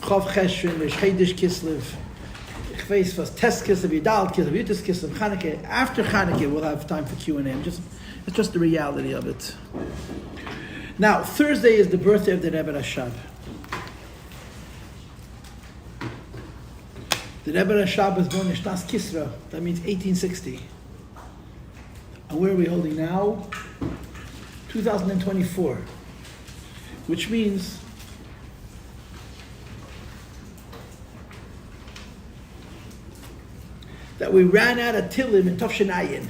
Chav Cheshvan, Chedesh Kislev, Chveis was Tes Kislev, Yidal Kislev, Yutis Kislev, Chanukah. After Chanukah, we'll have time for Q&A. It's just the reality of it. Now, Thursday is the birthday of the Rebbe Rashab. The Rebbe Rashab was born in Shnas Kisra. That means 1860. And where are we holding now? 2024. Which means that we ran out of Tilim in Tafshin Ayin.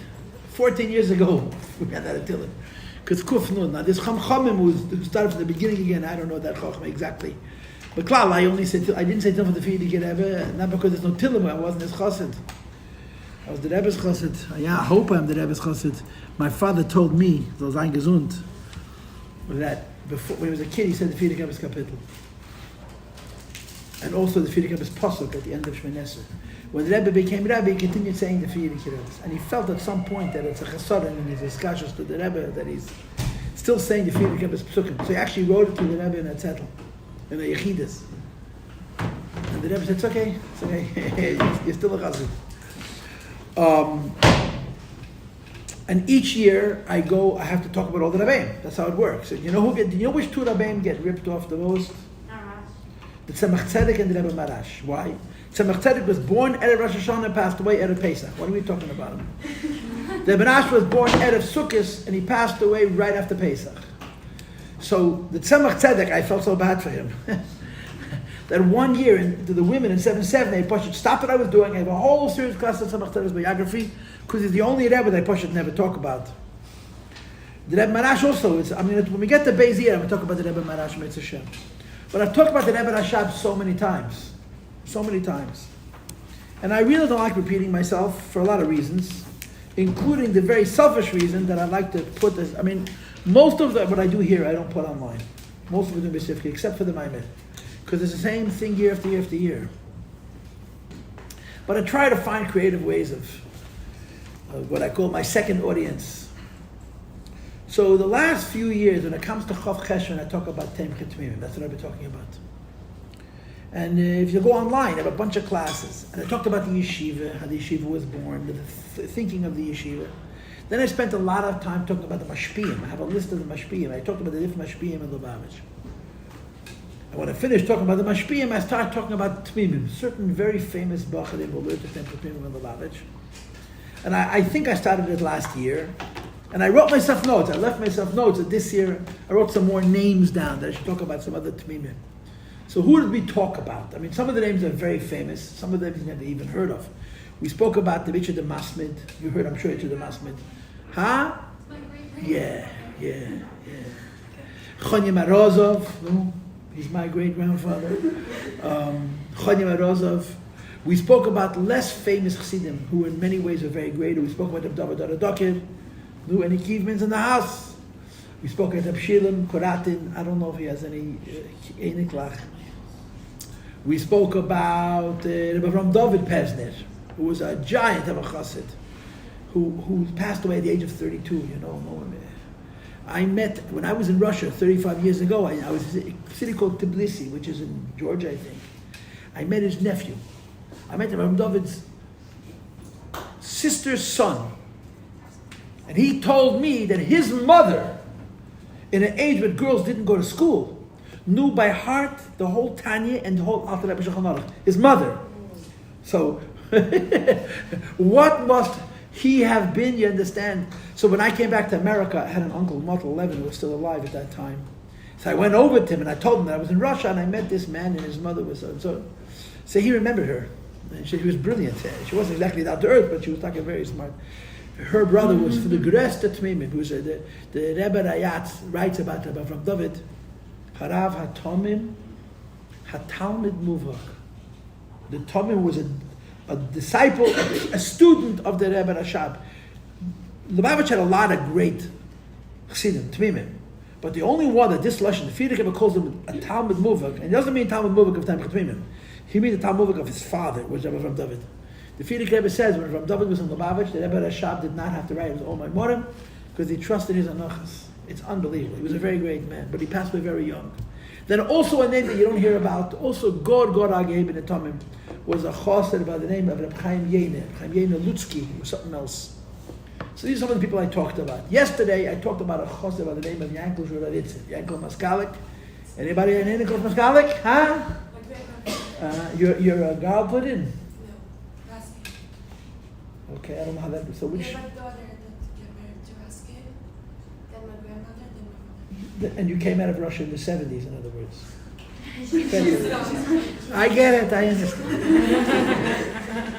14 years ago, we ran out of Tilim. Because Kuf Nun. Now this Chachamim who started from the beginning again, I don't know that Chacham exactly. But Klal, I didn't say Tilim for the Friedrich Rebbe, not because there's no Tilim, I wasn't his Chassid. I was the Rebbe's Chassid. Yeah, I hope I'm the Rebbe's Chassid. My father told me, so sein gesund, that before, when he was a kid, he said the Friedrich Rebbe's Kapitel. And also the Friedrich Rebbe's Pasuk at the end of Shemini Esrei. When the Rebbe became Rebbe, he continued saying the Friedrich Rebbe's. And he felt at some point that it's a chesed in his discussions to the Rebbe, that he's still saying the Friedrich Rebbe's Psukim. So he actually wrote it to the Rebbe in a zettel, in the lyhadus. And the Rebbe said, it's okay, you're still a chassid. And each year I have to talk about all the Rabbeim. That's how it works. And you know which two Rabbeim get ripped off the most? The Tzemach Tzedek and the Rebbe Marash. Why? Tzemach Tzedek was born Erev Rosh Hashanah and passed away Erev Pesach. What are we talking about him? The Rebbe Marash was born Erev Sukkot and he passed away right after Pesach. So the Tzemach Tzedek, I felt so bad for him. That one year, to the women in 7-7, I pushed stop what I was doing. I have a whole series of classes on Tzemach Tzedek's biography, because he's the only Rebbe that I pushed never talk about. The Rebbe Marash also, when we get to Beis Rivka, I'm going to talk about the Rebbe Marash, Mitzvah Shem. But I've talked about the Rebbe Rashab so many times. And I really don't like repeating myself for a lot of reasons, including the very selfish reason that I like to put this. Most of what I do here, I don't put online. Most of it in Beis Rivka, except for the Maimed. Because it's the same thing year after year after year. But I try to find creative ways of what I call my second audience. So the last few years, when it comes to Chav Cheshvan, I talk about Achei Temimim. That's what I've been talking about. And if you go online, I have a bunch of classes. And I talked about the yeshiva, how the yeshiva was born, the thinking of the yeshiva. Then I spent a lot of time talking about the mashpiyim. I have a list of the mashpiyim. I talked about the different mashpiyim in Lubavitch. And when I finished talking about the mashpiyim, I started talking about Temimim, certain very famous bacharim who learned to Temimim in Lubavitch. And I think I started it last year. And I wrote myself notes. I left myself notes that this year I wrote some more names down that I should talk about some other Temimim. So who did we talk about? Some of the names are very famous. Some of them you've never even heard of. We spoke about the Richard the Masmid. You heard, I'm sure, Richard the Masmid. Huh? Yeah. Chonya Marozov. No? He's my great-grandfather. Chonya Marozov. We spoke about less famous Chassidim, who in many ways are very great. We spoke about David Adokir. No, any Kivmans in the house. We spoke about Abshilim, Koratin. I don't know if he has any Einiklach. We spoke about Rabbi Ram David Pesner, who was a giant of a chassid, who passed away at the age of 32. I met, when I was in Russia 35 years ago, I was in a city called Tbilisi, which is in Georgia, I think. I met his nephew. I met Ram David's sister's son. And he told me that his mother, in an age when girls didn't go to school, knew by heart the whole Tanya and the whole Alter Rebbe Shulchan Aruch. His mother. So, what must he have been, you understand? So when I came back to America, I had an uncle, Martin Levin, who was still alive at that time. So I went over to him and I told him that I was in Russia and I met this man and his mother was so. So he remembered her. And she was brilliant. She wasn't exactly down to earth, but she was like a very smart. Her brother was for the Gresta Temimim, who was the Rebbe Rayatz writes about Rabbi from David. Harav HaTomim HaTalmid Muvach. The Tomim was a disciple, a student of the Rebbe Rashab. Lubavitch had a lot of great Chassidim, Temimim, but the only one that this lesson, the Friedrich Rebbe calls him a Talmud Muvach, and he doesn't mean Talmud Muvach of Talmud Temimim. He means the Talmud Muvach of his father, was Rebbe from David. The Friedrich Rebbe says when Ram David was in Lubavitch, the Rebbe Rashab did not have to write his All My Morim because he trusted his Anochas. It's unbelievable. He was a very great man, but he passed away very young. Then also a name that you don't hear about, also God Agei ben Etamim, was a chassid by the name of Reb Chaim Yene Lutzki, or something else. So these are some of the people I talked about. Yesterday, I talked about a chassid by the name of Yankel Shuravitzin, Yankel Maskalik. Anybody in Yankel Maskalik? Huh? You're a Gal put in? No, Raskin. Okay, I don't know how that is. So which? My daughter that got married to Raskin, then my grandmother, then my mother. And you came out of Russia in the 70s, in other words. I get it, I understand.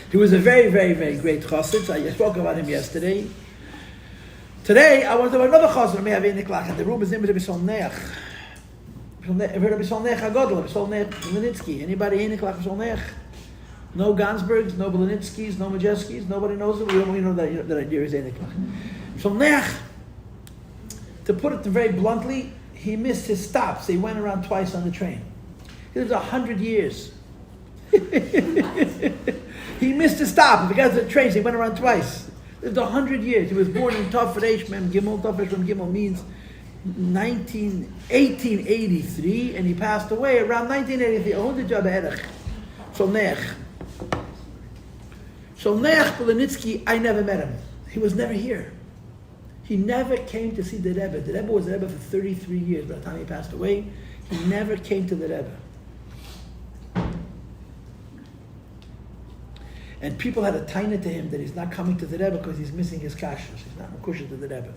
He was a very, very, very great chassid. So I spoke about him yesterday. Today, I want to talk about another chassid. May have in the room is named Rabbi Solneach. I've heard of Rabbi Solneach Agadol, Rabbi Solneach Belenitsky. Anybody in the Rabbi Solneach? No Gansbergs, no Belenitskys, no Majeskys. Nobody knows it. We don't know that idea is in the Solneach. To put it very bluntly, he missed his stops. He went around twice on the train. He lived 100 years. He missed his stop. Because of the trains, he went around twice. He lived 100 years. He was born in Tafresh Mem Gimel. Tafresh Mem Gimel means 1883, and he passed away around 1983. Solneach Belenitsky, I never met him. He was never here. He never came to see the Rebbe. The Rebbe was the Rebbe for 33 years. By the time he passed away, he never came to the Rebbe. And people had a taina to him that he's not coming to the Rebbe because he's missing his kashrus. He's not makusha to the Rebbe.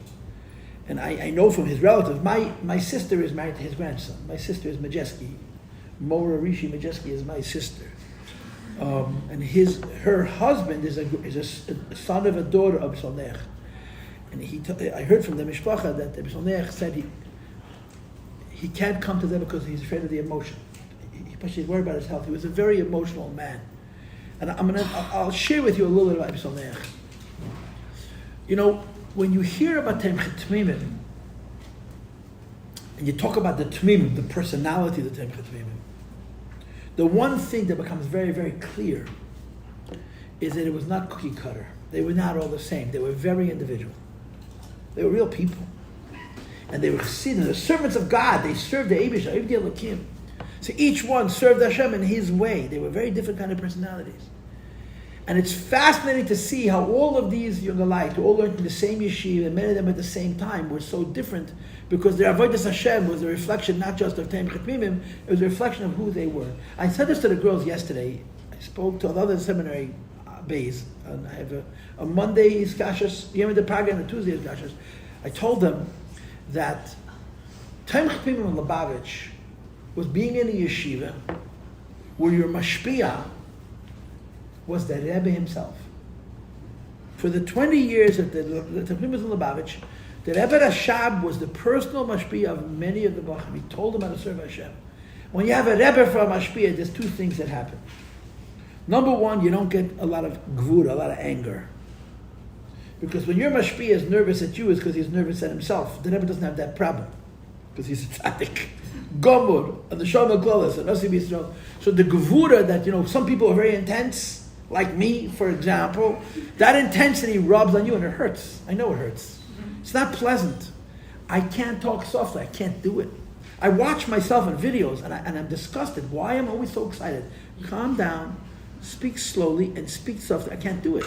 And I know from his relatives, my sister is married to his grandson. My sister is Majeski. Mora Rishi Majeski is my sister. And her husband is a son of a daughter of Solneach. And I heard from the mishpacha that the Solneach said he can't come to them because he's afraid of the emotion. He's worried about his health. He was a very emotional man. And I'll share with you a little bit about Solneach. You know, when you hear about Achei Temimim, and you talk about the Temimim, the personality of the Achei Temimim, the one thing that becomes very, very clear is that it was not cookie cutter. They were not all the same. They were very individual. They were real people. And they were chassidim, the servants of God. They served the Eibush, Avdi Elokim. So each one served Hashem in his way. They were very different kind of personalities. And it's fascinating to see how all of these young alike, who all learned in the same yeshiva, and many of them at the same time, were so different because their avodas Hashem was a reflection not just of Achei Temimim, it was a reflection of who they were. I said this to the girls yesterday. I spoke to another seminary base, and I have a Monday Iskashas, Yom Depaga, and a Tuesday Iskashas. I told them that Achei Temimim in Lubavitch was being in a yeshiva where your mashpia was the Rebbe himself. For the 20 years that the Temimim was in Lubavitch, the Rebbe Rashab was the personal mashpia of many of the Bachim. He told them how to serve Hashem. When you have a Rebbe for a mashpia, there's two things that happen. Number one, you don't get a lot of gvura, a lot of anger. Because when your mashpia is nervous at you, it's because he's nervous at himself. The Rebbe doesn't have that problem. Because he's a tzaddik. Gomur, and the Shalom HaKlolis, and Nasi B'Yisrael. So the gevura that, some people are very intense, like me, for example, that intensity rubs on you and it hurts. I know it hurts. It's not pleasant. I can't talk softly. I can't do it. I watch myself in videos and I'm disgusted. Why am I always so excited? Calm down, speak slowly, and speak softly. I can't do it.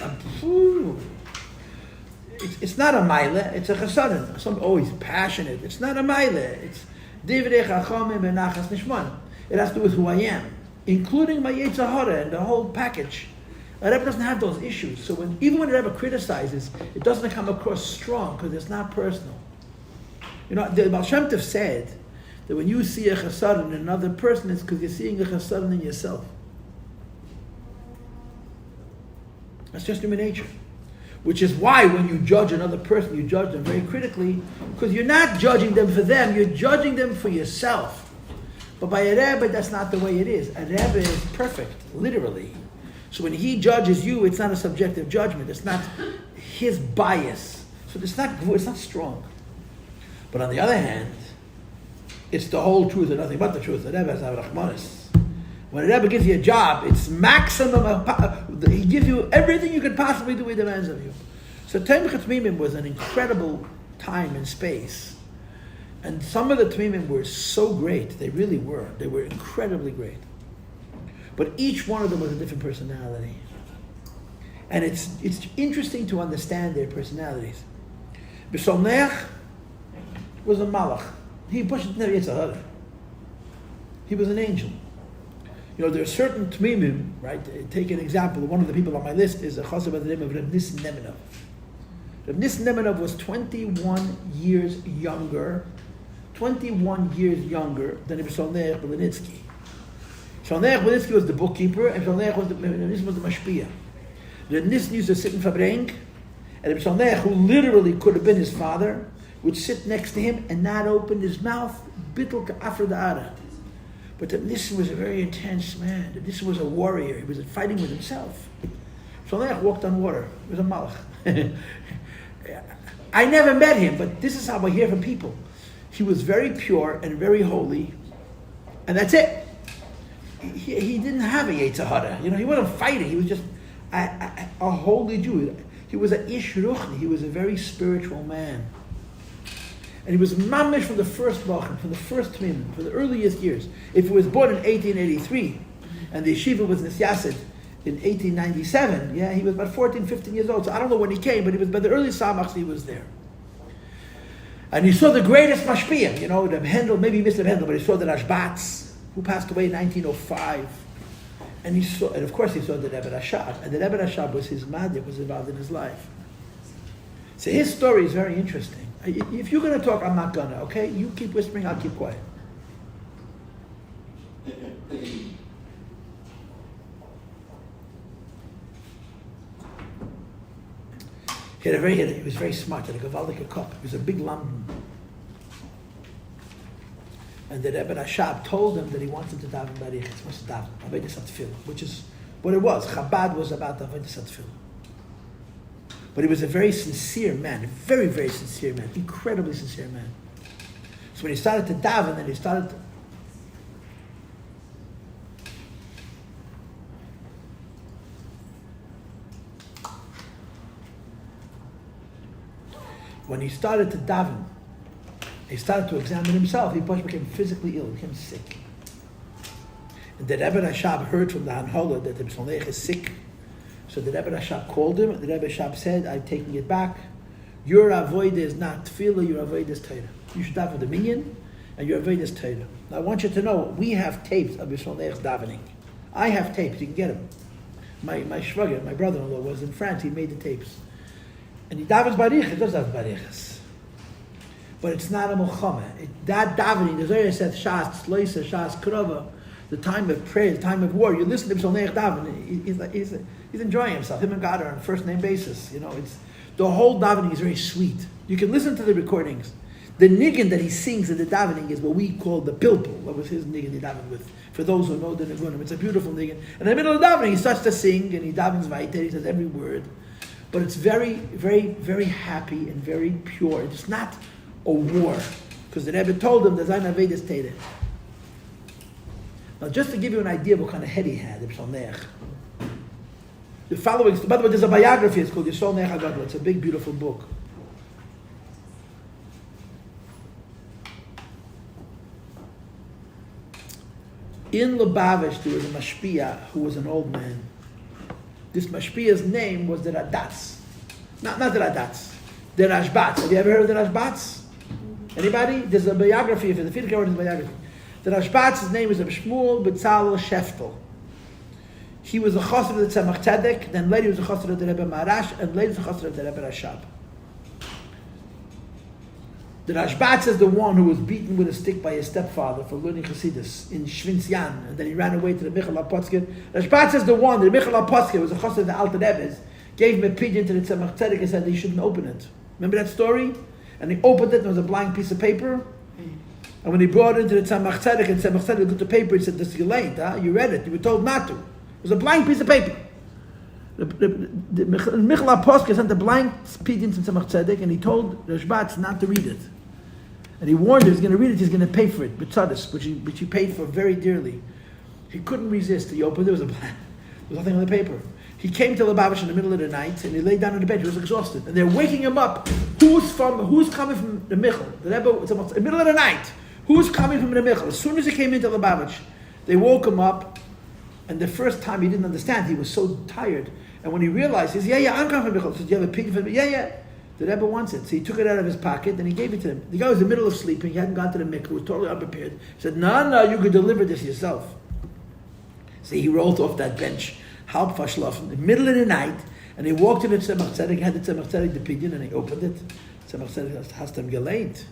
It's not a maile, it's a chassadim. Some always passionate. It's not a maile. It's divrei chachamim benachas nishman. It has to do with who I am, including my yetzer hara and the whole package. A Rebbe doesn't have those issues. So even when a Rebbe criticizes, it doesn't come across strong because it's not personal. The Baal Shem Tov said that when you see a chassadim in another person, it's because you're seeing a chassadim in yourself. That's just human nature. Which is why when you judge another person, you judge them very critically, because you're not judging them for them, you're judging them for yourself. But by a Rebbe, that's not the way it is. A Rebbe is perfect, literally. So when he judges you, it's not a subjective judgment. It's not his bias. So it's not strong. But on the other hand, it's the whole truth and nothing but the truth. The Rebbe has Rachmanis. When a Rebbe gives you a job, it's maximum. He gives you everything you could possibly do. He demands of you. So Achei Temimim was an incredible time and space And some of the Temimim were so great. They really were. They were incredibly great. But each one of them was a different personality. And it's interesting to understand their personalities. B'Somnech was a malach. He pushed never Yitzhahara. He was an angel. You know, there are certain Temimim, right? Take an example. One of the people on my list is a chassid by the name of Reb Nissen Nemenov. Reb Nissen Nemenov was 21 years younger than Reb Solnech Belenitsky. Solnech Belenitsky was the bookkeeper, and Solnech was the mashpia. Reb Nissen used to sit in Fabrenk, and Reb Solnech, who literally could have been his father, would sit next to him and not open his mouth, bittul ka'afra da'ara. But Reb Nissen was a very intense man. Reb Nissen was a warrior. He was fighting with himself. Solnech walked on water. He was a malach. I never met him, but this is how I hear from people. He was very pure and very holy, and that's it. He didn't have a Yetzirah. You know, he wasn't fighting. He was just a holy Jew. He was a ish ruchni. He was a very spiritual man. And he was mamish from the first Machon, from the first Temimim, from the earliest years. If he was born in 1883, and the yeshiva was Nisyasid in 1897, yeah, he was about 14, 15 years old. So I don't know when he came, but he was by the early Samachs, he was there. And he saw the greatest mashpia, you know, the Hendel, maybe he missed the Hendel, but he saw the Rashbatz, who passed away in 1905. And and of course he saw the Rebbe Rashab. And the Rebbe Rashab was his madhya, was involved in his life. So his story is very interesting. If you're going to talk, I'm not going to, okay? You keep whispering, I'll keep quiet. He was very smart. He had a gewaldige cup. He was a big lamb. And the Rebbe Rashab told him that he wants him to daven barichas. He wants to daven avodas tefillah, which is what it was. Chabad was about avodas tefillah. But he was a very sincere man, a very, very sincere man, incredibly sincere man. So when he started to daven, then he started to... When he started to daven, he started to examine himself. He became physically ill, he became sick. And the Rebbe Rashab heard from the Hanhola that the Solnech is sick. So the Rebbe Rashab called him, and the Rebbe Rashab said, I'm taking it back. Your avodah is not tefillah, your avodah is Torah. You should daven the minyan, and your avodah is Torah. Now I want you to know, we have tapes of Solnech's davening. I have tapes, you can get them. My shvager, my brother-in-law, was in France, he made the tapes. And he davens barichas, he does daven barichas. But it's not a milchama. That davening, the Zohar said, Shas, Tzloisa, Shas, Krova, the time of prayer, the time of war, you listen to Solnech daven, he's enjoying himself. Him and God are on a first name basis. You know, it's the whole davening is very sweet. You can listen to the recordings. The niggin that he sings in the davening is what we call the pilpul. That was his niggin he davened with. For those who know the nigunim, it's a beautiful niggin. And in the middle of the davening, he starts to sing, and he davens weiter, he says every word. But it's very, very, very happy and very pure. It's not a war. Because the Rebbe told him, there's an avodas Torah. Now, just to give you an idea of what kind of head he had, the Solnech. The following, by the way, there's a biography, it's called Yisrael Nech HaGadol. It's a big, beautiful book. In Lubavitch, there was a mashpia who was an old man. This mashpia's name was the Radatz. Not the Radatz, the Rashbatz. Have you ever heard of the Rashbatz? Anybody? There's a biography of it. The Fiedler is a biography. The Rashbatz's name is Shmuel B'Tzalel Sheftel. He was a chassid of the Tzemach Tzedek, then later he was a chassid of the Rebbe Maharash, and later he was a chassid of the Rebbe Rashab. The Rashbatz is the one who was beaten with a stick by his stepfather for learning Chassidus in Shvinzyan, and then he ran away to the Michal HaPotzker. Rashbatz is the one, the Michal HaPotzker was a chassid of the Alter Rebbe's, gave him a pigeon to the Tzemach Tzedek and said that he shouldn't open it. Remember that story? And he opened it, and there was a blank piece of paper. And when he brought it into the Tzemach Tzedek, and Tzemach Tzedek looked at the paper, he said, "This is late, huh? You read it. You were told not to." It was a blank piece of paper. The Michal HaPotzker sent a blank pigeon to Tzemach Tzedek, and he told Rashbatz not to read it. And he warned him, he's going to read it, he's going to pay for it, b'tzadis, which he paid for very dearly. He couldn't resist. He opened it, there was nothing on the paper. he came to Lubavitch in the middle of the night, and he lay down in the bed. He was exhausted, and they're waking him up. Who's coming from the Michal? The Rebbe, it's in the middle of the night. Who's coming from the Michal? As soon as he came into Lubavitch, they woke him up, and the first time he didn't understand. He was so tired, and when he realized, he said, "Yeah, I'm coming from the Michal." He said, "Do you have a pig for me?" Yeah. The Rebbe wants it, so he took it out of his pocket and he gave it to him. The guy was in the middle of sleeping. He hadn't gone to the mikveh. He was totally unprepared. He said, "No, you could deliver this yourself." So he rolled off that bench, halb verschlafen, in the middle of the night, and he walked to the Tzemach Tzedek, had the Tzemach Tzedek, the pidyon, and he opened it. Tzemach Tzedek hast him geleint.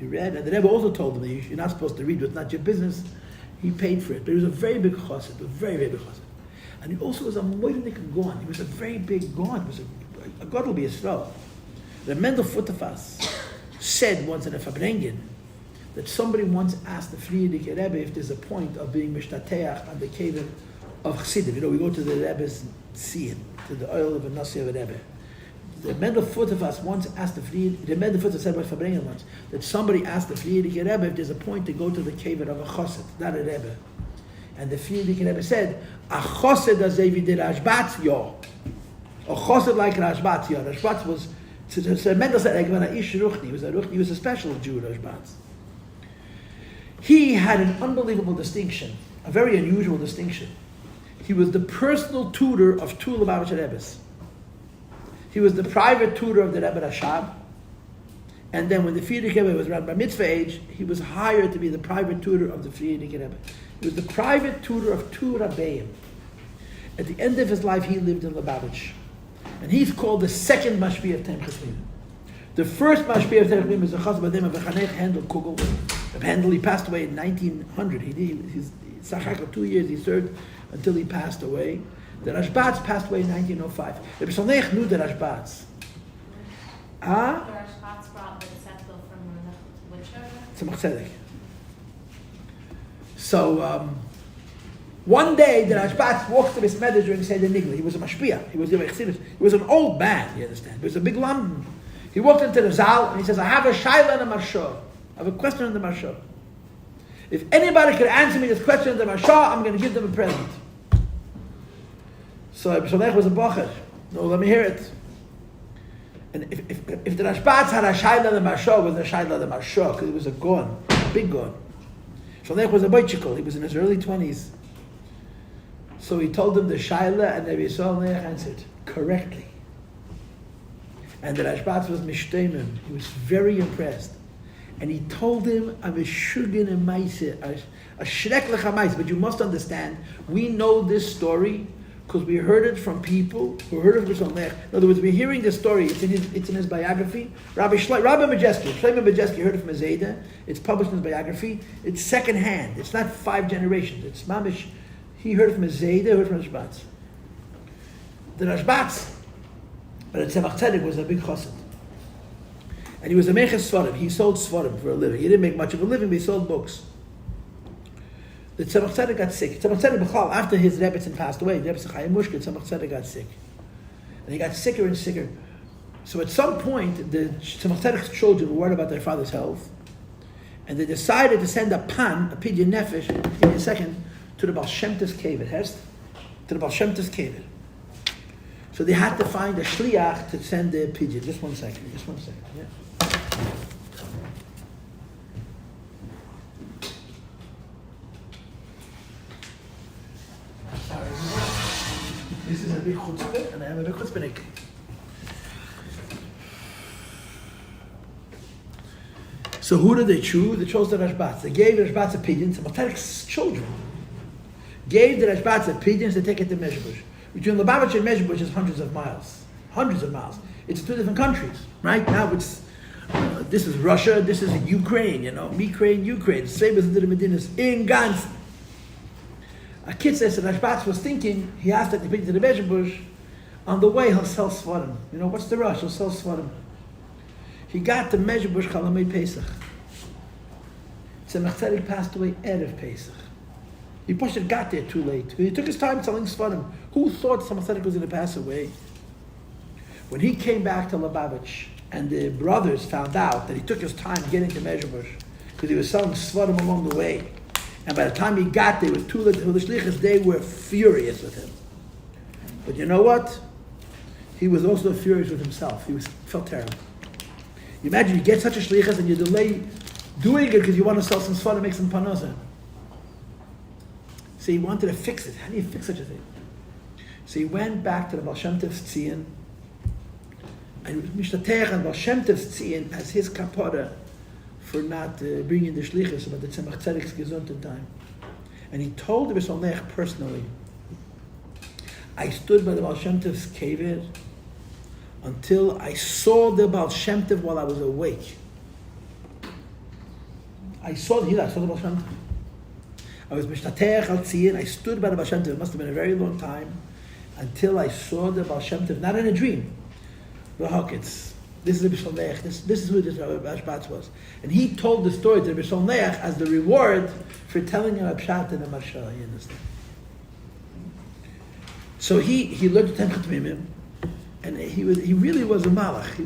He read, and the Rebbe also told him that you're not supposed to read what's not your business. He paid for it, but he was a very big chassid, a very, very big chassid. And he also was a moidenik gon. He was a very big gon. He was a God will be a Yisrael. The Mendel Futterfass said once in a Fabrengen that somebody once asked the Frierdiker Rebbe if there's a point of being mishtateach on the cave of Chassidim. You know, we go to the Rebbe's Siyum, to the oil of a Nasi of a Rebbe. The Mendel Futterfass once asked the Mendel Futterfass said by Fabrengen once, that somebody asked the Frierdiker Rebbe if there's a point to go to the cave of a Chassid, not a Rebbe. And the Frierdiker Rebbe said, a Chassid azevi de Rashbatz, yo. A chassid like Rashbatz, yeah. Rashbatz was, so Mendel said, he was a special Jew, Rashbatz. He had an unbelievable distinction, a very unusual distinction. He was the personal tutor of two Lubavitcher Rebbes. He was the private tutor of the Rebbe Rashab, and then when the Frierdiker Rebbe was around by mitzvah age, he was hired to be the private tutor of the Frierdiker Rebbe. He was the private tutor of two Rabbeim. At the end of his life, he lived in Lubavitch. And he's called the second Mashpia of Achei Temimim. The first Mashpia of Achei Temimim is the chassid by the name of Chanech Handel Kugel. Handel, he passed away in 1900. He's 2 years he served until he passed away. The Rashbatz passed away in 1905. The Beis knew the Rashbatz. The Rashbatz brought the settle from which Tzemach Tzedek. So, one day, the Rashbatz walked to Beis Medrash during Seder Nigla. He was a mashpia. He was a chassidus. He was an old man, you understand. He was a big London. He walked into the Zal and he says, I have a shayla and a marsha. I have a question on the marsha. If anybody could answer me this question on the marsha, I'm going to give them a present. So Sholech was a bocher. No, let me hear it. And if the Rashbatz had a shayla and a marsha, it was a shayla and a marsha, because he was a gon, a big gon. Sholech was a boichikol. He was in his early 20s. So he told him the Shaila, and Rabbi Yisrael answered correctly. And the Rashbatz was mishtemim. He was very impressed. And he told him, I'm a shugin and maise, a shrek lecha maise. But you must understand, we know this story because we heard it from people who heard of Rishon Lech. In other words, we're hearing this story. It's in his biography. Rabbi Majeski, Shlomo Majeski heard it from his Zayda. It's published in his biography. It's second hand. It's not 5 generations. It's mamish. He heard it from his Zayda, heard it from Rashbatz. The Rashbatz, but Tzemach Tzedek was a big chassid. And he was a meches svarim. He sold svarim for a living. He didn't make much of a living, but he sold books. The Tzemach Tzedek got sick. Tzemach Tzedek, B'chal, after his Rebbetzin passed away, the Rebbetzin Chaim Mushkin, Tzemach Tzedek got sick. And he got sicker and sicker. So at some point, the Tzemach Tzedek's children were worried about their father's health. And they decided to send a pidyon nefesh, give me a second, to the Baal Shem Tov's cave, to the Baal Shem Tov's cave. So they had to find a shliach to send the pidyon. Just one second. Yeah. Sorry. This is a big chutzpah, and I have a big chutzpahnik. So who did they choose? They chose the Rashbatz. They gave the Rashbatz a pidyon to Matarik's children. Gave the Rashbatz a pidyon to take it to Mezhebush. Between Lubavitch and Mezhebush is hundreds of miles. It's 2 different countries. Right now it's, this is Russia, this is Ukraine, Ukraine. Same as the Medinas in Gans. A kid says that Rashbatz was thinking, he asked that to bring to the Mezhebush, on the way he'll sell Svarim. What's the rush? He'll sell Svarim. He got to Mezhebush Chalamei Pesach. Tzemach Tzedek passed away Erev Pesach. He pushed got there too late. He took his time selling Svarim. Who thought Tzemach Tzedek was going to pass away? When he came back to Lubavitch, and the brothers found out that he took his time getting to Mezhebush, because he was selling Svarim along the way, and by the time he got there, it was too late for the shlichus. They were furious with him. But you know what? He was also furious with himself. Felt terrible. You imagine you get such a shlichus and you delay doing it because you want to sell some sfar and make some panosa. So he wanted to fix it. How do you fix such a thing? So he went back to the Baal Shem Tov's Tzion and Mishtatech and Baal Shem Tov's Tzion as his kapara for not bringing the shlichus about the Tzemach Tzedek's gesunten time. And he told the Beis Rivka personally, I stood by the Baal Shem Tov's kever until I saw the Baal Shem Tov while I was awake. I saw the Baal Shem Tov. I was Mishtatech al Tzion. I stood by the Baal Shem Tov. It must have been a very long time until I saw the Baal Shem Tov, not in a dream. This is the Beis Rivka. This is who this Rabbi Ashbatz was. And he told the story to the Beis Rivka as the reward for telling him a pshat and a marshal. You understand? So he learned Achei Temimim, and he really was a malach. He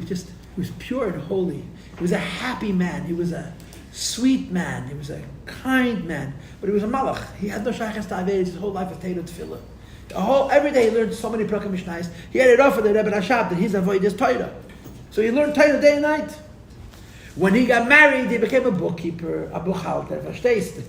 was pure and holy. He was a happy man. He was a sweet man. He was a kind man. But he was a malach. He had no shaykhs to Aveis. His whole life was Teirah Tefillah. Every day he learned so many Prakim Mishnayos. He had it off for the Rebbe Rashab that he's avoid his Torah. So he learned Torah day and night. When he got married, he became a bookkeeper, a buchhalter, verstehst?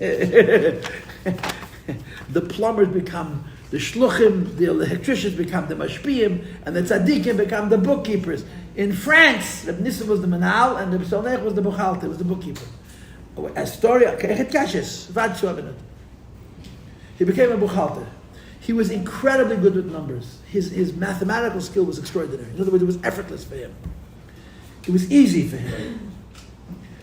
The plumbers become the shluchim, the electricians become the mashpiyim, and the tzaddikim become the bookkeepers. In France, Reb Nissim was the manal, and the Beis Rivka was the buchhalter, was the bookkeeper. A story, he became a buchhalter. He was incredibly good with numbers. His mathematical skill was extraordinary. In other words, it was effortless for him. It was easy for him.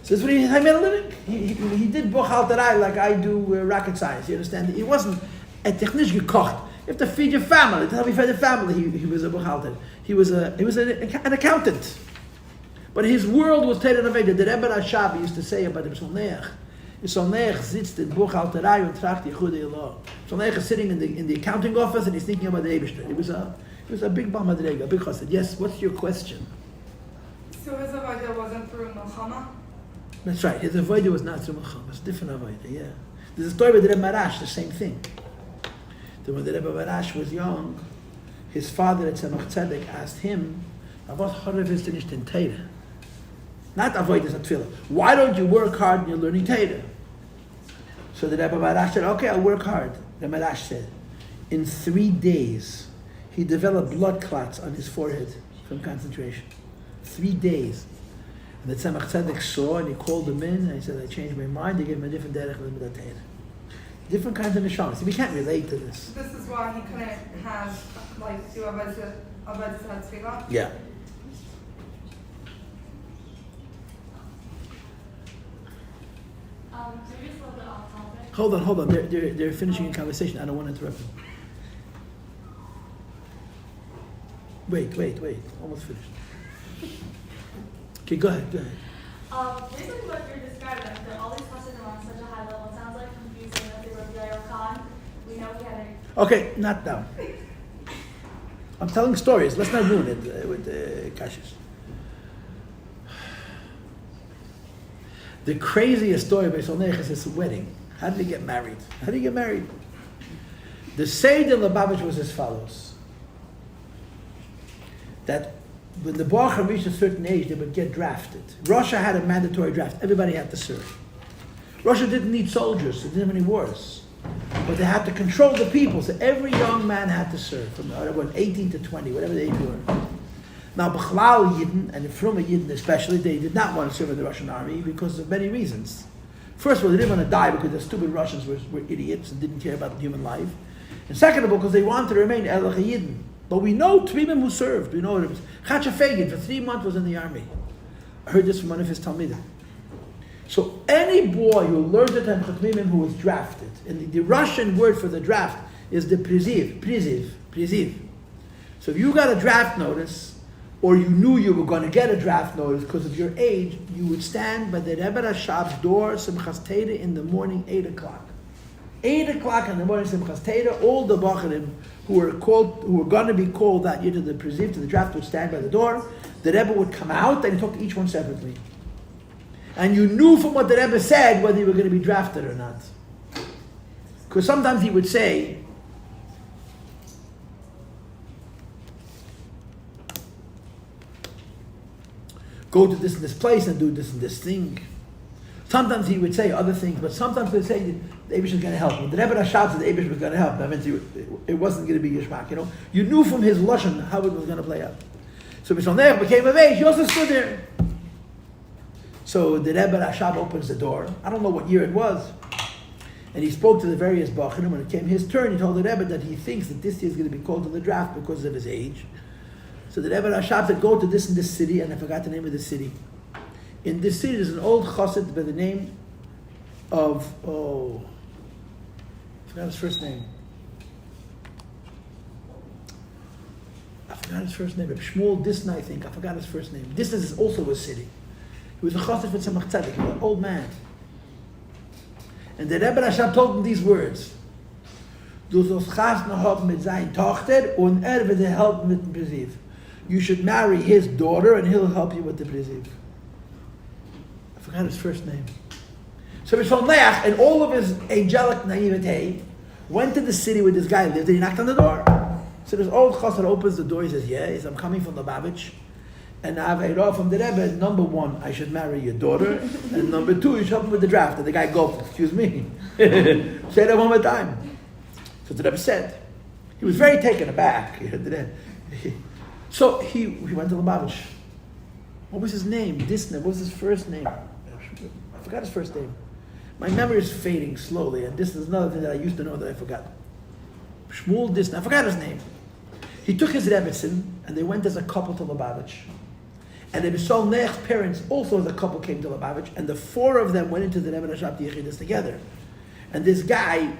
So that's what he made a living. He did buchhalterei like I do rocket science. You understand? He wasn't a technisch gekocht. You have to feed your family. To help you feed the family, he was a buchhalter. He was an accountant. But his world was taken away. The Rebbe Rashab used to say about the Beis Rivka sitzt in buchhalterei und tracht Yechudei Eloh. Beis Rivka is sitting in the accounting office and he's thinking about the Eibishter. He was a big balmadrega, a big chassid. Yes, what's your question? So his avodah wasn't through Machon? That's right. His avodah was not through Machon. It's a different avodah, yeah. There's a story with the Rebbe Marash, the same thing. That when the Rebbe Marash was young, his father at Tzemach Tzedek asked him, "What harav is nicht in Torah?" Not avodas at tefillah. Why don't you work hard when you're learning Torah? So the Rebbe Marash said, "Okay, I'll work hard." The Marash said, in 3 days, he developed blood clots on his forehead from concentration. 3 days. And the Tzemach Tzedek saw and he called him in and he said, "I changed my mind." They gave him a different derech than the Torah. Different kinds of neshamas. See, we can't relate to this. This is why he couldn't have, do avodah tefillah? Yeah. Maybe it's a little bit off topic. Hold on. They're finishing a conversation. I don't want to interrupt them. Wait. Almost finished. Okay, go ahead. Basically what you're describing, that all these questions are on such a high level, it sounds like confusing that they were Rabbi Khan. We know he had Okay, not now. I'm telling stories. Let's not ruin it with kashis. The craziest story of Beis Rivka is his wedding. How did he get married? The Seder Lubavitch was as follows. That when the Bachar reached a certain age, they would get drafted. Russia had a mandatory draft. Everybody had to serve. Russia didn't need soldiers. They didn't have any wars. But they had to control the people. So every young man had to serve from 18 to 20, whatever the age you were. Now, Bechlal Yidden, and the Fruma Yidden especially, they did not want to serve in the Russian army because of many reasons. First of all, they didn't want to die because the stupid Russians were idiots and didn't care about human life. And second of all, because they wanted to remain Elach Yidden. But we know Temimim who served. We know it was Achei Temimim for 3 months was in the army. I heard this from one of his Talmidim. So any boy who learned it in Achei Temimim who was drafted, and the Russian word for the draft is the priziv. So if you got a draft notice, or you knew you were going to get a draft notice because of your age, you would stand by the Rebbe Rashab's door, Simchas Torah, in the morning, 8 o'clock. 8 o'clock in the morning, Simchas Torah, all the Bacharim who were going to be called that year to the priziv, to the draft, would stand by the door. The Rebbe would come out and he talked to each one separately. And you knew from what the Rebbe said whether you were going to be drafted or not. Because sometimes he would say, go to this place and do this and this thing. Sometimes he would say other things, but sometimes he'd say the Eibush is going to help. When the Rebbe Rashab said the Eibush was going to help, that meant it wasn't going to be Yishmak, You knew from his Lashon how it was going to play out. So Mishonech became a vase, he also stood there. So the Rebbe Rashab opens the door. I don't know what year it was. And he spoke to the various Bachirim. When it came his turn, he told the Rebbe that he thinks that this year is going to be called to the draft because of his age. So the Rebbe Rashab said, go to this and this city, and I forgot the name of the city. In this city, there's an old chassid by the name of, I forgot his first name. Shmuel Disna, I think. I forgot his first name. Disna is also a city. He was a chassid for Tzemach Tzedek. He was an old man. And the Rebbe Rashab told him these words. Du sollst Chasna haben mit seiner Tochter und wird dir helfen mit dem Prinzip. You should marry his daughter and he'll help you with the Prinzip. I forgot his first name. So Mishonech and all of his angelic naivete went to the city where this guy lived and he knocked on the door. So this old chassid opens the door, he says, he says, I'm coming from the Lubavitch. And I have a law from the Rebbe, number one, I should marry your daughter. And number two, you should help me with the draft. And the guy goes, excuse me. Say that one more time. So the Rebbe said. He was very taken aback. So he went to Lubavitch. What was his name? Disney. What was his first name? I forgot his first name. My memory is fading slowly. And this is another thing that I used to know that I forgot. Shmuel Disney. I forgot his name. He took his Rebbetzin and they went as a couple to Lubavitch. And the Bishol Nech's parents also as a couple came to Lubavitch, and the four of them went into the Rebbe Rashab Yechidus together. And this guy,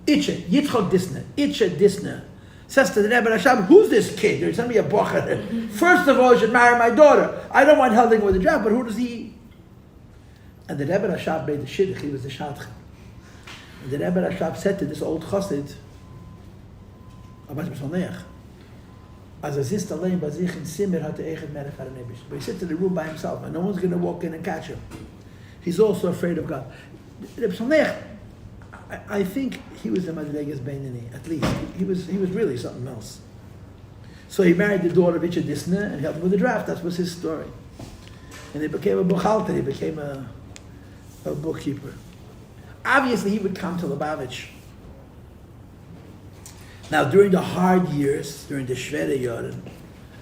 Yitzchok Disna, says to the Rebbe Rashab, who's this kid? You're telling me a bocher. First of all, you should marry my daughter. I don't want helping with the job, but who does he? And the Rebbe Rashab made the shidduch, he was the shadchan. And the Rebbe Rashab said to this old chassid, As a zist alleen bij zich in Simmer had eigen merk van een Eibush. But he sits in the room by himself and no one's going to walk in and catch him. He's also afraid of God. I think he was a Madregas Beinani, at least. He was really something else. So he married the daughter of Icha Disna and helped him with the draft. That was his story. And he became a buchalter, he became a bookkeeper. Obviously he would come to Lubavitch. Now, during the hard years, during the Shvere Yoren,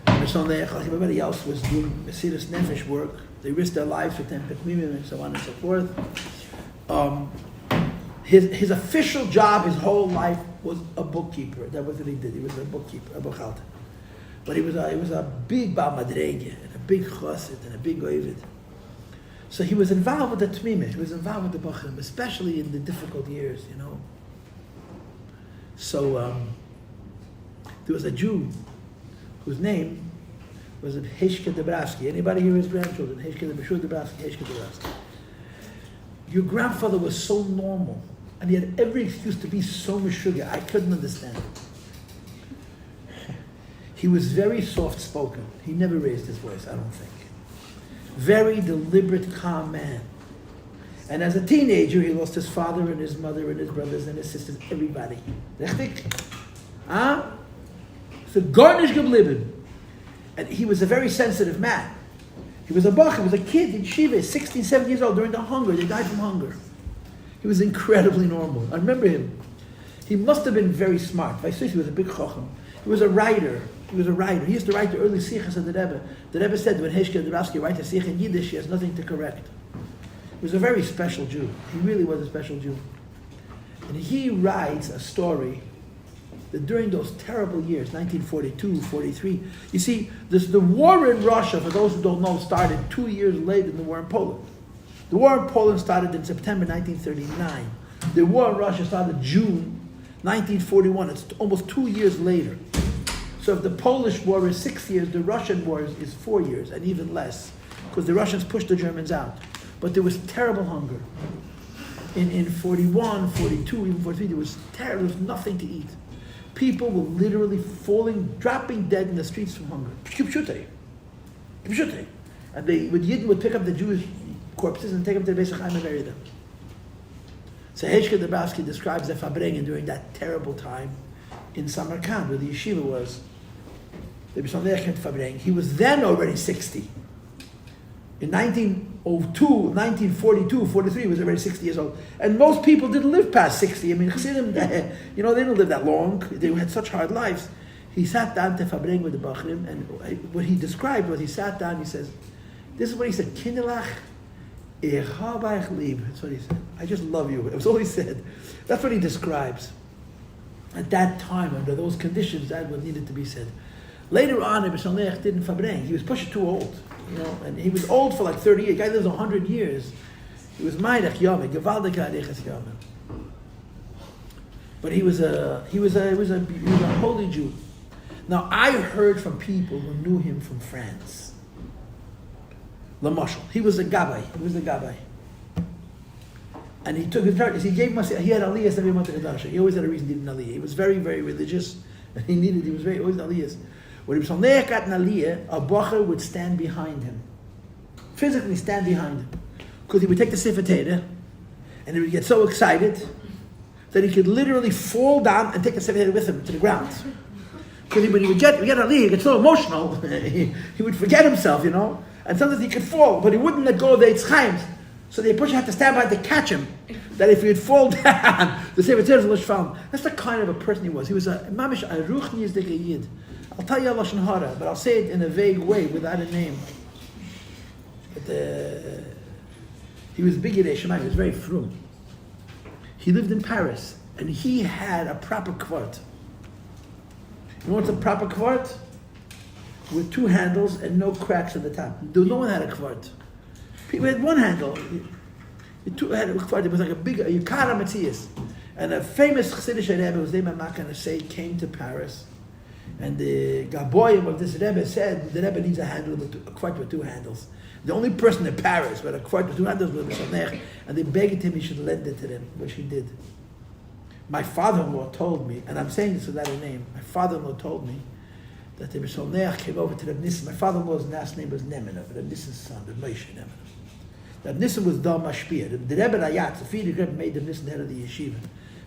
everybody else was doing Mesirus Nefesh work. They risked their lives for Achei Temimim and so on and so forth. His official job, his whole life, was a bookkeeper. That was what he did. He was a bookkeeper, a buchalter. But he was a big Baal Madrege, and a big Chassid, and a big Ovid. So he was involved with the Tmimim. He was involved with the Bachim, especially in the difficult years, So there was a Jew whose name was Heshke Dabrowski. Anybody here his grandchildren? Heshke Dabrowski. Your grandfather was so normal, and he had every excuse to be so meshuggah. I couldn't understand it. He was very soft-spoken. He never raised his voice, I don't think. Very deliberate, calm man. And as a teenager, he lost his father and his mother and his brothers and his sisters, everybody. Richtig? So garnish geblieben. And he was a very sensitive man. He was a bach, he was a kid in Shiva, 16, 17 years old, during the hunger. They died from hunger. He was incredibly normal. I remember him. He must have been very smart. He was a big chacham. He was a writer. He used to write the early sichas of the Rebbe. The Rebbe said when Heshke Dabrowski writes a sikh in Yiddish, he has nothing to correct. He was a very special Jew. He really was a special Jew. And he writes a story that during those terrible years, 1942, 43, you see, the war in Russia, for those who don't know, started 2 years later than the war in Poland. The war in Poland started in September 1939. The war in Russia started June 1941. It's almost 2 years later. So if the Polish war is 6 years, the Russian war is 4 years, and even less, because the Russians pushed the Germans out. But there was terrible hunger. In 41, 42, even 43, there was terrible, there was nothing to eat. People were literally dropping dead in the streets from hunger. And Yidden would pick up the Jewish corpses and take them to the Beis Rivka and bury them. So Heshke Dabrowski describes the Fabrengen during that terrible time in Samarkand, where the yeshiva was. the Beis Rivka came to Fabring. He was then already 60. In 1902, 1942, 43, he was already 60 years old. And most people didn't live past 60. I mean, Chassidim, they didn't live that long. They had such hard lives. He sat down to Fabring with the Bachrim, and what he described was he sat down, he says, this is what he said, Kinderlach, ich hab euch lieb. That's what he said. I just love you. It was all he said. That's what he describes. At that time, under those conditions, that what needed to be said. Later on, Beis Rivka didn't Fabring. He was pushed too old, and he was old for like 30 years. The guy lives 100 years. He was Meidach Yomeh, Gewaldige Arichas Yomeh. But he was a holy Jew. Now, I heard from people who knew him from France. Machon. He was a gabbai. And he took his practice. He gave us. He had aliyahs every month in Gadasha. He always had a reason he did an aliyah. He was very, very religious, and he was always aliyahs. When he was got an aliyah, a bacher would stand behind him, physically stand behind him, because he would take the Sefer Torah, and he would get so excited that he could literally fall down and take the Sefer Torah with him to the ground. Because when he would get an aliyah, he get so emotional, he would forget himself, and sometimes he could fall, but he wouldn't let go of the Eitz Chaim. So the Pusher had to stand by to catch him, that if he would fall down, the Sefer Torah was found. That's the kind of a person he was. He was a mamish a ruchni yid. I'll tell you a lashon hara, but I'll say it in a vague way without a name. But he was big Yidei Shemayim. He was very frum. He lived in Paris, and he had a proper kvart. You know what's a proper kvart? With two handles and no cracks at the top. No one had a kvart. People had one handle. Two had a kvart. It was like a big Yikara Matthias. And a famous Chassidish Rebbe, whose name I'm not going to say, came to Paris. And the Gaboyim of this Rebbe said the Rebbe needs a kvart with two handles. The only person in Paris with a kvart with two handles was Mishonech, and they begged him he should lend it to them, which he did. My father-in-law told me, and I'm saying this without a name, my father-in-law told me that the Mishonech came over to Reb Nissen. My father-in-law's last name was Nemenov, Reb Nissen's son, Reb Moshe Nemenov. Reb Nissen was Dal Mashpia. The Rebbe Rayatz, the Friedrich Rebbe, made Reb Nissen head of the yeshiva.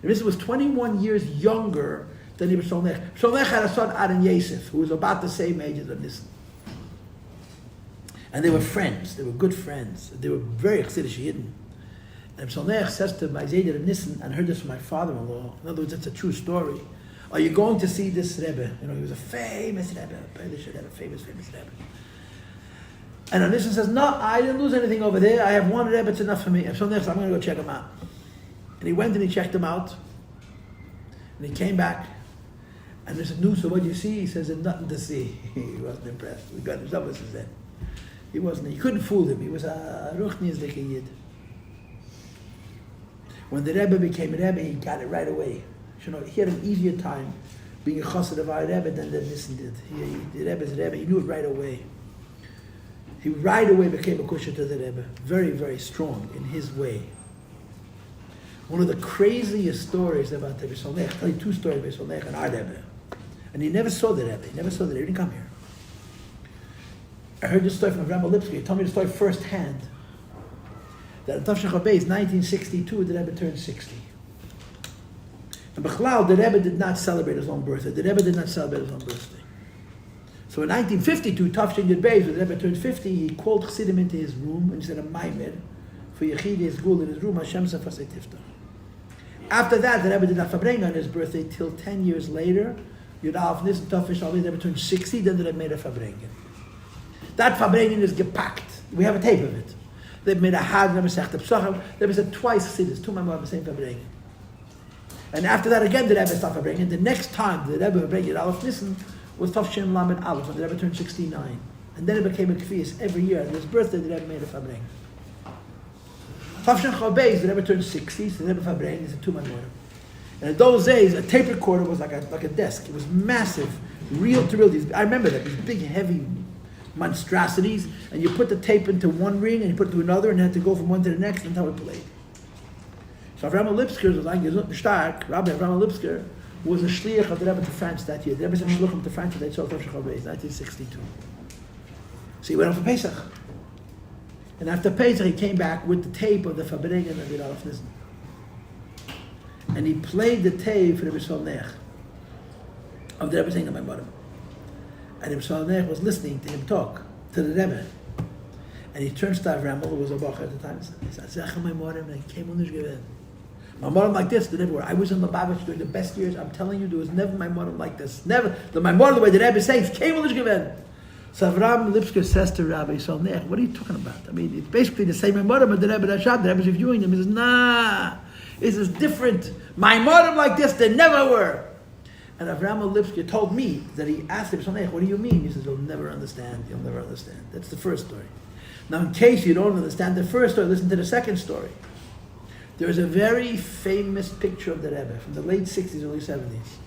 Reb Nissen was 21 years younger than the Mishonech. Mishonech had a son, Aaron Yosef, who was about the same age as Reb Nissen. And they were friends. They were good friends. They were very Chassidish Yidden. And Mishonech says to my Zayda Reb Nissen, and I heard this from my father-in-law, in other words, it's a true story. Are you going to see this Rebbe? He was a famous Rebbe, a famous Rebbe. And Reb Nissen says, no, I didn't lose anything over there. I have one Rebbe, it's enough for me. And Mishonech said, I'm going to go check him out. And he went and he checked him out. And he came back. And they said, no, so what do you see? He says, there's nothing to see. He wasn't impressed. We got his numbers, he said. He wasn't. He couldn't fool him. He was a ruchni as Yid. When the Rebbe became a Rebbe, he got it right away. He had an easier time being a chassid of our Rebbe than the Nissen did. The Rebbe's Rebbe, he knew it right away. He right away became a kusha to the Rebbe. Very, very strong in his way. One of the craziest stories about the Beis Rivka, I'll tell you two stories about Beis Rivka and our Rebbe. And he never saw the Rebbe. He didn't come here. I heard this story from Rabbi Lipsky. He told me the story firsthand. That in Tafshin Chabeis, 1962, the Rebbe turned 60. And Bechlal, the Rebbe did not celebrate his own birthday. So in 1952, Tafshin Yud-Beis, when the Rebbe turned 50, he called Chassidim into his room and he said a maimer for Yechid's Gul in his room, Hashem Safasei Tiftach. After that, the Rebbe did not fabring on his birthday till 10 years later. Yud Alf Nissen Tafshin Shalvi, the Rebbe turned 60, then the Rebbe made a fabringen. That fabringen is gepackt. We have a tape of it. They've made a had, Rebbe Sech Tepsachim. The Rebbe said twice Chassidus, two Mamar, the same fabringen. And after that again, the Rebbe stopped fabringen. The next time the Rebbe fabringen Yud Alf Nissen was Tafshin Lamed Aleph, when the Rebbe turned 69. And then it became a kfiyas every year. On his birthday, the Rebbe made a fabringen. Tafshin Chabeis, the Rebbe turned 60, so the Rebbe fabringen is a two-man order. And in those days, a tape recorder was like a desk. It was massive, reel to reel. I remember that, these big, heavy monstrosities, and you put the tape into one ring, and you put it to another, and you had to go from one to the next until it played. So Rabbi Lipsker was like stark. Rabbi Lipsker was a shliach of the Rebbe to France that year. The Rebbe sent shluchim to France, and they saw Tafshin Chabeis, 1962. So he went on for Pesach. And after Pesach, he came back with the tape of the Fabringen of Yud Alef Nissen. And he played the tape for the Beis Rivka of the Rebbe saying to my mother. And Ibn Saleh was listening to him talk, to the Rebbe. And he turns to Avram, who was a Bach at the time, and he said, Zecha my Morim, and I came on this given. My Morim like this, did everywhere. I was in Lubavitch during the best years. I'm telling you, there was never my Morim like this. Never. My Morim, the way the Rebbe says, came on this given. So Avram Lipsker says to Rabbi Yossi, what are you talking about? I mean, it's basically the same Morim, but the Rebbe Rashad, the Rebbe is reviewing them. He says, nah, this is different. My Morim like this, they never were. And Avram Lipsker told me that he asked him, what do you mean? He says, you'll never understand. You'll never understand. That's the first story. Now, in case you don't understand the first story, listen to the second story. There is a very famous picture of the Rebbe from the late 60s, early 70s,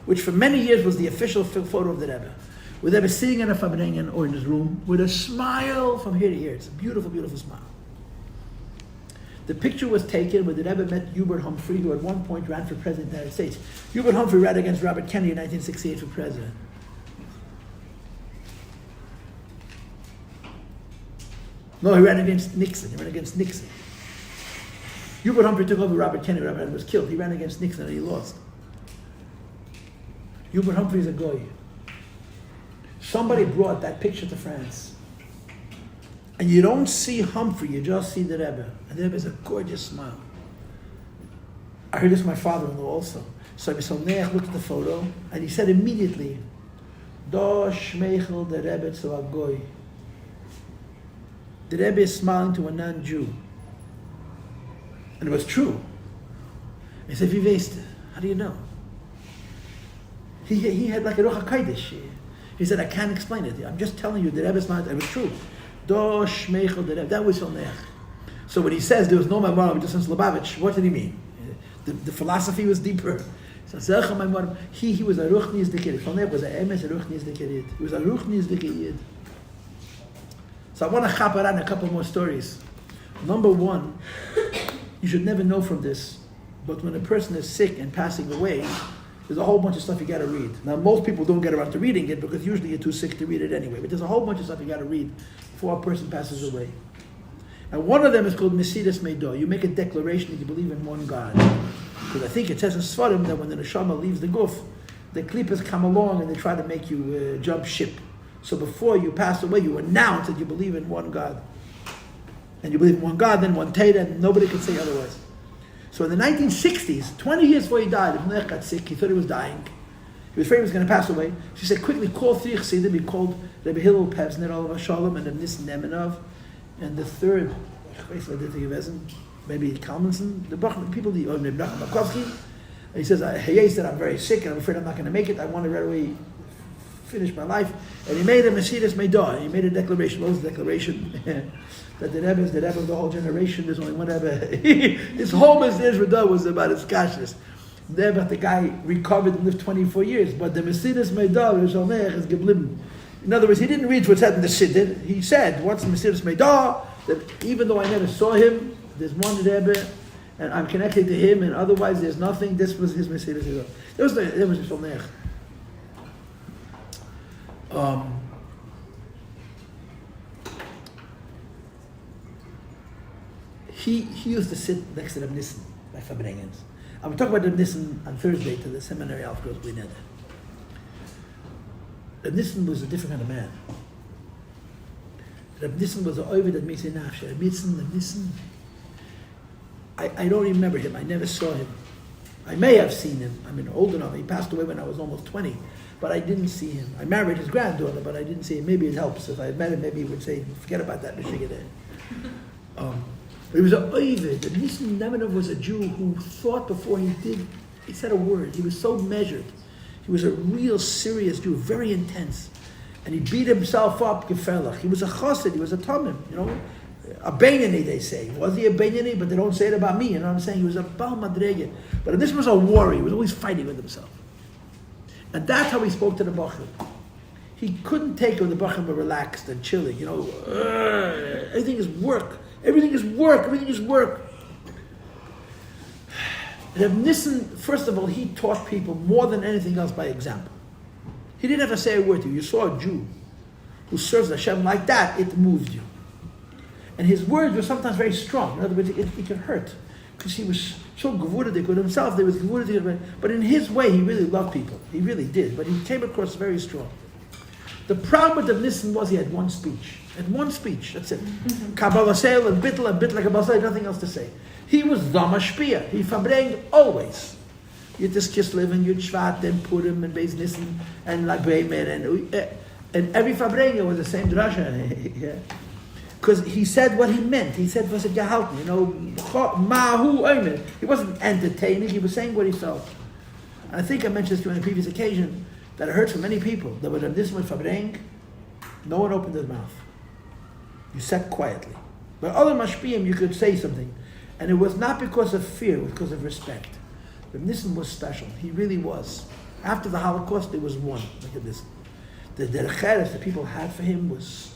which for many years was the official photo of the Rebbe. With the Rebbe sitting in a Fabrengen or in his room with a smile from here to here. It's a beautiful, beautiful smile. The picture was taken when the Rebbe met Hubert Humphrey, who at one point ran for president of the United States. Hubert Humphrey ran against Robert Kennedy in 1968 for president. No, he ran against Nixon. Hubert Humphrey took over Robert Kennedy. Robert Kennedy was killed. He ran against Nixon and he lost. Hubert Humphrey is a goy. Somebody brought that picture to France. And you don't see Humphrey, you just see the Rebbe. And the Rebbe has a gorgeous smile. I heard this from my father-in-law also. So Neach looked at the photo, and he said immediately, Do shmeichel the Rebbe to a goy. The Rebbe is smiling to a non-Jew. And it was true. He said, Viveste, how do you know? He had like a Ruach HaKodesh. He said, I can't explain it. I'm just telling you, the Rebbe is smiling. It was true. Do shmeichel the Rebbe. That was Neach. So when he says there was no Maimon, just since Lubavitch, what did he mean? The philosophy was deeper. So he was a Ruchni's Dikid. Neach was a Emes, a Ruchni's Dikid. He was a Ruchni's Dikid. So I want to chap around a couple more stories. Number one, you should never know from this, but when a person is sick and passing away, there's a whole bunch of stuff you got to read. Now, most people don't get around to reading it because usually you're too sick to read it anyway. But there's a whole bunch of stuff you got to read before a person passes away. And one of them is called Mesidus Meidah. You make a declaration that you believe in one God. Because I think it says in Sfarim that when the neshama leaves the guf, the klippers come along and they try to make you jump ship. So before you pass away, you announce that you believe in one God. And you believe in one God, then one Teda, and nobody can say otherwise. So in the 1960s, 20 years before he died, Ibn Ech got sick, he thought he was dying. He was afraid he was going to pass away. She said, quickly call three chassidim. He called Rabbi Hillel Pevsner, Olav Shalom, and Nis Nemenov. And the third, maybe Kalmanson, the people, or Makovsky. He says, Hayei said, I'm very sick, and I'm afraid I'm not going to make it. I want to right away finish my life. And he made a Mesidus Meidah. He made a declaration. What was the declaration? That the Rebbe is the Rebbe of the whole generation. There's only one Rebbe. His whole Mesidus Meidah was about his kashrus. The guy recovered and lived 24 years. But the Mesidus Meidah is geblieben. In other words, he didn't read what's said in the Siddur. He said, what's the Mesidus Meidah? That even though I never saw him, there's one Rebbe, and I'm connected to him, and otherwise there's nothing. This was his Mesidus Meidah. That was Yisrael Neach. He used to sit next to Reb Nissen by Fabrengens. I'm talking about Reb Nissen on Thursday to the seminary Alfred Blineder. Reb Nissen was a different kind of man. Reb Nissen was an oivid that meets in Nafshe. Reb Nissen, I don't remember him. I never saw him. I may have seen him. I mean, old enough. He passed away when I was almost 20. But I didn't see him. I married his granddaughter, but I didn't see him. Maybe it helps. If I had met him, maybe he would say, forget about that, Michigan. But he was an oivid. And Nissen Nemenov was a Jew who thought before he said a word. He was so measured. He was a real serious Jew, very intense. And he beat himself up, gefelach. He was a chassid, he was a tamim, a Beinani, they say. Was he a Beinani? But they don't say it about me, you know what I'm saying? He was a Baal Madrege. But this was a warrior. He was always fighting with himself. And that's how he spoke to the Bachim. He couldn't take when the Bachim were relaxed and chilling, everything is work. Everything is work. Everything is work. Reb Nissen, first of all, he taught people more than anything else by example. He didn't have to say a word to you. You saw a Jew who serves Hashem like that, it moved you. And his words were sometimes very strong. In other words, it could hurt. Because he was so gewurdig with himself, there was gewurdig. But in his way, he really loved people. He really did. But he came across very strong. The problem with the Nissen was he had one speech. That's it. Kabbalah Sale and Bittel Kabbalah Sale, nothing else to say. He was Dama Shpia. He verbringt always. Yud Kislev and Yud Shvat and Purim and Beis Nissen and Lagbemer and every Fabringer was the same drasha. Because he said what he meant. He said, was it gehalten, Mahu Omer. He wasn't entertaining, he was saying what he felt. And I think I mentioned this to you on a previous occasion, that I heard from many people that when this went Fabreng, no one opened their mouth. You sat quietly. But other mashpiyim, you could say something. And it was not because of fear, it was because of respect. But Nissen was special. He really was. After the Holocaust, there was one. Look at this. The derech that people had for him was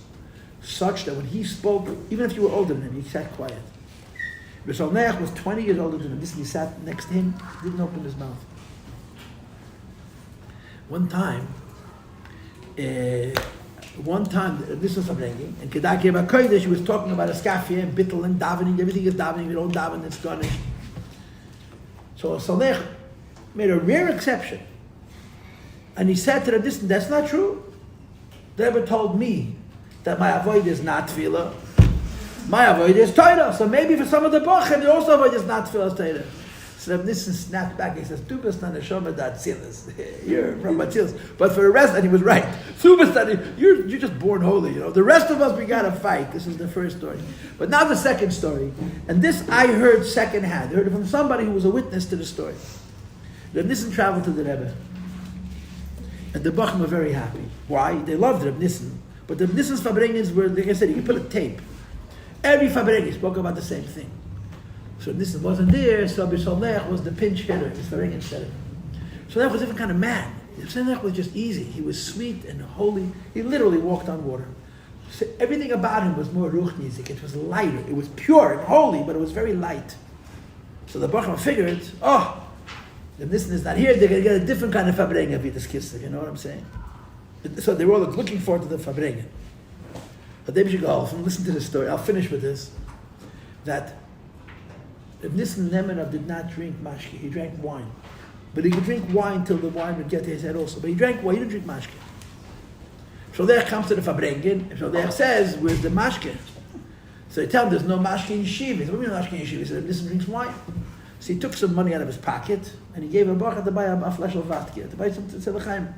such that when he spoke, even if you were older than him, he sat quiet. Rishon Leach was 20 years older than him. Nissen, he sat next to him, didn't open his mouth. One time, this was Sabrengi, and Kedah Keba Kodesh, he was talking about a skafia and bittel and davening, everything is davening, we don't daven, it's garnished. So Salech made a rare exception. And he said to them, that's not true. They ever told me that my avoid is not tefillah. My avoid is Torah. So maybe for some of the Bachem, they also avoid is not tefillah Torah. So Nissen snapped back. He says, "Tubastan neshama datzilas." You're from Matzilas, but for the rest, and he was right. Tubastan, you're just born holy. The rest of us, we gotta fight. This is the first story, but now the second story, and this I heard secondhand. I heard it from somebody who was a witness to the story. Reb Nissen traveled to the Rebbe, and the Bachim were very happy. Why? They loved Reb Nissen, but the Nissen's Fabrengens were, like I said, you can put a tape. Every Fabrengen spoke about the same thing. So Nissen wasn't there, so Bishalech was the pinch hitter. His Fabrengen said it. So that was a different kind of man. Bishalech was just easy. He was sweet and holy. He literally walked on water. So everything about him was more ruchnizik. It was lighter. It was pure and holy, but it was very light. So the Bachman figured, if Nissen is not here, they're going to get a different kind of Fabrengen of this Kislev. You know what I'm saying? So they were all looking forward to the Fabrengen. But they should go and listen to this story. I'll finish with this. That if Nissen Nemenov did not drink mashke, he drank wine. But he could drink wine till the wine would get to his head also. But he drank wine, he didn't drink mashke. So there comes to the Fabrengen, so there says, where's the mashke? So they tell him there's no mashke in yeshiva. He said, what do you mean mashke in yeshiva? He said, Nissen drinks wine. So he took some money out of his pocket, and he gave a bracha to buy a flash of vodka, to buy some tzedachim.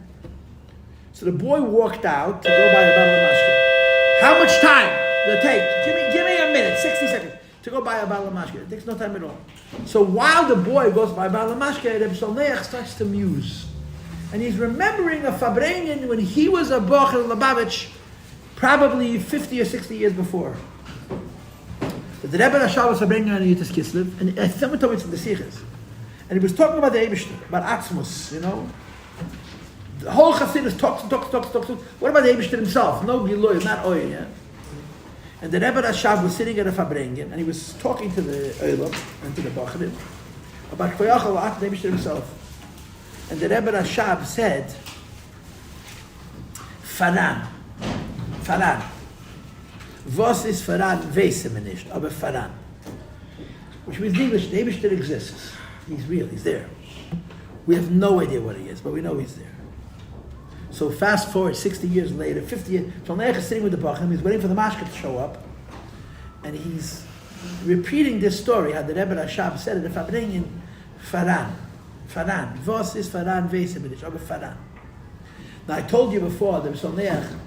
So the boy walked out to go buy a bottle of mashke. How much time did it take? Give me a minute, 60 seconds. To go buy a bottle of mashke. It takes no time at all. So while the boy goes to buy a bottle of mashke, Reb Solneach starts to muse. And he's remembering a Fabrengen when he was a Boch in Lubavitch, probably 50 or 60 years before. The Rebbe Rashab was Fabrengen on Yitas Kislev, and someone told me it's in the Sichas. And he was talking about the Eibishter, about Atzmus, The whole Chassidus talks. What about the Eibishter himself? No Giloy, not Oy, yeah? And the Rebbe Rashab was sitting at a Fabrengen, and he was talking to the Eilam and to the Bachrim about Koyachal At the Eibishter himself. And the Rebbe Rashab said, Faran. Was is Faran? Weisem nicht, aber Faran. Which means in English, the Eibishter exists. He's real, he's there. We have no idea what he is, but we know he's there. So fast forward 60 years later, 50 years, Shalnech is sitting with the Bachim, he's waiting for the mashke to show up, and he's repeating this story, how the Rebbe Rashab said it, if I'm bringing Faran. Was is Faran, Vesemedish, aber Faran. Now I told you before that Shalnech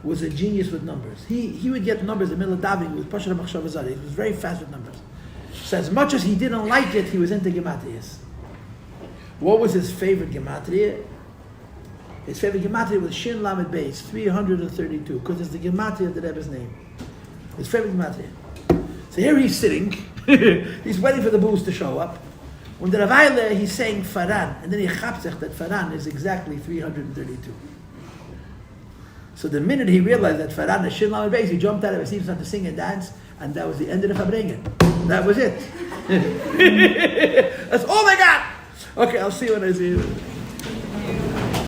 was a genius with numbers. He would get numbers in the middle of davening with Pasha Machshav Azari. He was very fast with numbers. So as much as he didn't like it, he was into Gematrias. What was his favorite Gematria? His favorite Gematria was Shin Lamed Beis, 332, because it's the Gematria of the Rebbe's name. His favorite Gematria. So here he's sitting, he's waiting for the booze to show up. When the Ravaile, he's saying Faran, and then he chapsech that Faran is exactly 332. So the minute he realized that Faran is Shin Lamed Beis, he jumped out of his seat and started to sing and dance, and that was the end of the Fabrengen. That was it. That's all they got! Okay, I'll see you when I see you.